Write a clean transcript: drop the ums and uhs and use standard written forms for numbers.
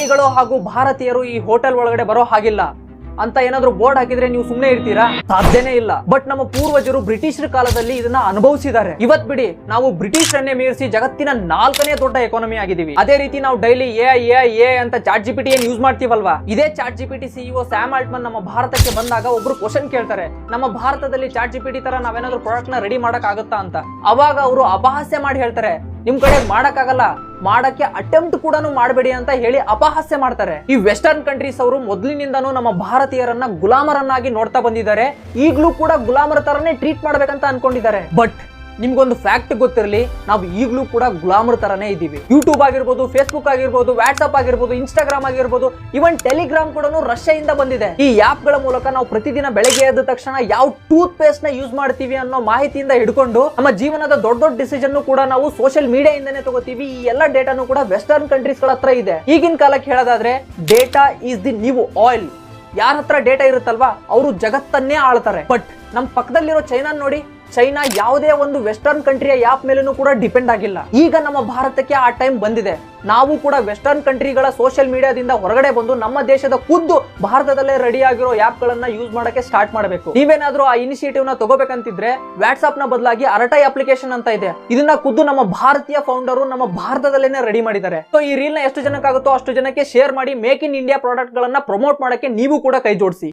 ವಿದೇಶಿಗಳು ಹಾಗೂ ಭಾರತೀಯರು ಈ ಹೋಟೆಲ್ ಒಳಗಡೆ ಬರೋ ಹಾಗಿಲ್ಲ ಅಂತ ಏನಾದ್ರು ಬೋರ್ಡ್ ಹಾಕಿದ್ರೆ ನೀವು ಸುಮ್ಮನೆ ಇರ್ತೀರಾ? ಸಾಧ್ಯನೇ ಇಲ್ಲ. ಬಟ್ ನಮ್ಮ ಪೂರ್ವಜರು ಬ್ರಿಟಿಷರ ಕಾಲದಲ್ಲಿ ಇದನ್ನ ಅನುಭವಿಸಿದ್ದಾರೆ. ಇವತ್ ಬಿಡಿ ನಾವು ಬ್ರಿಟಿಷರನ್ನೇ ಮೀರಿಸಿ ಜಗತ್ತಿನ 4ನೇ ದೊಡ್ಡ ಎಕಾನಮಿ ಆಗಿದೀವಿ. ಅದೇ ರೀತಿ ನಾವು ಡೈಲಿ ಎ ಅಂತ ಚಾಟ್ ಜಿಪಿಟಿ ಏನ್ ಯೂಸ್ ಮಾಡ್ತೀವಲ್ವಾ, ಇದೇ ಚಾಟ್ ಜಿಪಿಟಿ ಸಿಇಒ ಸ್ಯಾಮ್ ಆಲ್ಟ್ಮನ್ ನಮ್ಮ ಭಾರತಕ್ಕೆ ಬಂದಾಗ ಒಬ್ರು ಕ್ವಶನ್ ಕೇಳ್ತಾರೆ, ನಮ್ಮ ಭಾರತದಲ್ಲಿ ಚಾಟ್ ಜಿಪಿಟಿ ತರ ನಾವೇನಾದ್ರೂ ಪ್ರಾಡಕ್ಟ್ ನ ರೆಡಿ ಮಾಡಕ್ ಆಗುತ್ತಾ ಅಂತ. ಅವಾಗ ಅವರು ಅಪಹಾಸ್ಯ ಮಾಡಿ ಹೇಳ್ತಾರೆ, ನಿಮ್ ಕಡೆ ಮಾಡಕ್ಕಾಗಲ್ಲ, ಮಾಡಕ್ಕೆ ಅಟೆಂಪ್ಟ್ ಕೂಡ ಮಾಡಬೇಡಿ ಅಂತ ಹೇಳಿ ಅಪಹಾಸ್ಯ ಮಾಡ್ತಾರೆ. ಈ ವೆಸ್ಟರ್ನ್ ಕಂಟ್ರೀಸ್ ಅವರು ಮೊದಲಿನಿಂದನೂ ನಮ್ಮ ಭಾರತೀಯರನ್ನ ಗುಲಾಮರನ್ನಾಗಿ ನೋಡ್ತಾ ಬಂದಿದ್ದಾರೆ. ಈಗ್ಲೂ ಕೂಡ ಗುಲಾಮರ ತರನೇ ಟ್ರೀಟ್ ಮಾಡ್ಬೇಕಂತ ಅನ್ಕೊಂಡಿದ್ದಾರೆ. ಬಟ್ ನಿಮ್ಗೊಂದು ಫ್ಯಾಕ್ಟ್ ಗೊತ್ತಿರಲಿ, ನಾವು ಈಗಲೂ ಕೂಡ ಗುಲಾಮರ ತರನೇ ಇದ್ದೀವಿ. ಯೂಟ್ಯೂಬ್ ಆಗಿರ್ಬೋದು, ಫೇಸ್ಬುಕ್ ಆಗಿರ್ಬೋದು, ವಾಟ್ಸ್ಆಪ್ ಆಗಿರ್ಬೋದು, ಇನ್ಸ್ಟಾಗ್ರಾಮ್ ಆಗಿರ್ಬೋದು, ಇವನ್ ಟೆಲಿಗ್ರಾಮ್ ಕೂಡ ರಷ್ಯಾದಿಂದ ಬಂದಿದೆ. ಈ ಆಪ್ ಗಳ ಮೂಲಕ ನಾವು ಪ್ರತಿದಿನ ಬೆಳಗ್ಗೆ ಎದ್ದ ತಕ್ಷಣ ಯಾವ ಟೂತ್ ಪೇಸ್ಟ್ ನ ಯೂಸ್ ಮಾಡ್ತೀವಿ ಅನ್ನೋ ಮಾಹಿತಿಯಿಂದ ಹಿಡ್ಕೊಂಡು ನಮ್ಮ ಜೀವನದ ದೊಡ್ಡ ದೊಡ್ಡ ಡಿಸಿಷನ್ ಕೂಡ ನಾವು ಸೋಷಿಯಲ್ ಮೀಡಿಯಾದಿಂದನೇ ತಗೋತೀವಿ. ಈ ಎಲ್ಲ ಡೇಟಾನು ಕೂಡ ವೆಸ್ಟರ್ನ್ ಕಂಟ್ರೀಸ್ ಗಳ ಹತ್ರ ಇದೆ. ಈಗಿನ ಕಾಲಕ್ಕೆ ಹೇಳೋದಾದ್ರೆ data is the new oil. ಯಾರ ಹತ್ರ ಡೇಟಾ ಇರುತ್ತಲ್ವಾ ಅವರು ಜಗತ್ತನ್ನೇ ಆಳ್ತಾರೆ. ಬಟ್ ನಮ್ ಪಕ್ಕದಲ್ಲಿರೋ ಚೈನಾ ನೋಡಿ, ಚೈನಾ ಯಾವುದೇ ಒಂದು ವೆಸ್ಟರ್ನ್ ಕಂಟ್ರಿಯ ಆಪ್ ಮೇಲೂ ಕೂಡ ಡಿಪೆಂಡ್ ಆಗಿಲ್ಲ. ಈಗ ನಮ್ಮ ಭಾರತಕ್ಕೆ ಆ ಟೈಮ್ ಬಂದಿದೆ. ನಾವು ಕೂಡ ವೆಸ್ಟರ್ನ್ ಕಂಟ್ರಿಗಳ ಸೋಷಿಯಲ್ ಮೀಡಿಯಾದಿಂದ ಹೊರಗಡೆ ಬಂದು ನಮ್ಮ ದೇಶದ ಖುದ್ದು ಭಾರತದಲ್ಲೇ ರೆಡಿ ಆಗಿರೋ ಆಪ್ ಗಳನ್ನ ಯೂಸ್ ಮಾಡಕ್ಕೆ ಸ್ಟಾರ್ಟ್ ಮಾಡಬೇಕು. ನೀವೇನಾದ್ರೂ ಆ ಇನಿಷಿಯೇಟಿವ್ ನ ತಗೋಬೇಕಂತಿದ್ರೆ ವಾಟ್ಸ್ಆಪ್ ನ ಬದಲಾಗಿ ಅರಟೈ ಅಪ್ಲಿಕೇಶನ್ ಅಂತ ಇದೆ. ಇದನ್ನ ಖುದ್ದು ನಮ್ಮ ಭಾರತೀಯ ಫೌಂಡರ್ ನಮ್ಮ ಭಾರತದಲ್ಲೇನೆ ರೆಡಿ ಮಾಡಿದ್ದಾರೆ. ಸೊ ಈ ರೀಲ್ ನ ಎಷ್ಟು ಜನಕ್ಕಾಗುತ್ತೋ ಅಷ್ಟು ಜನಕ್ಕೆ ಶೇರ್ ಮಾಡಿ ಮೇಕ್ ಇನ್ ಇಂಡಿಯಾ ಪ್ರಾಡಕ್ಟ್ ಗಳನ್ನ ಪ್ರಮೋಟ್ ಮಾಡಕ್ಕೆ ನೀವು ಕೂಡ ಕೈ ಜೋಡಿಸಿ.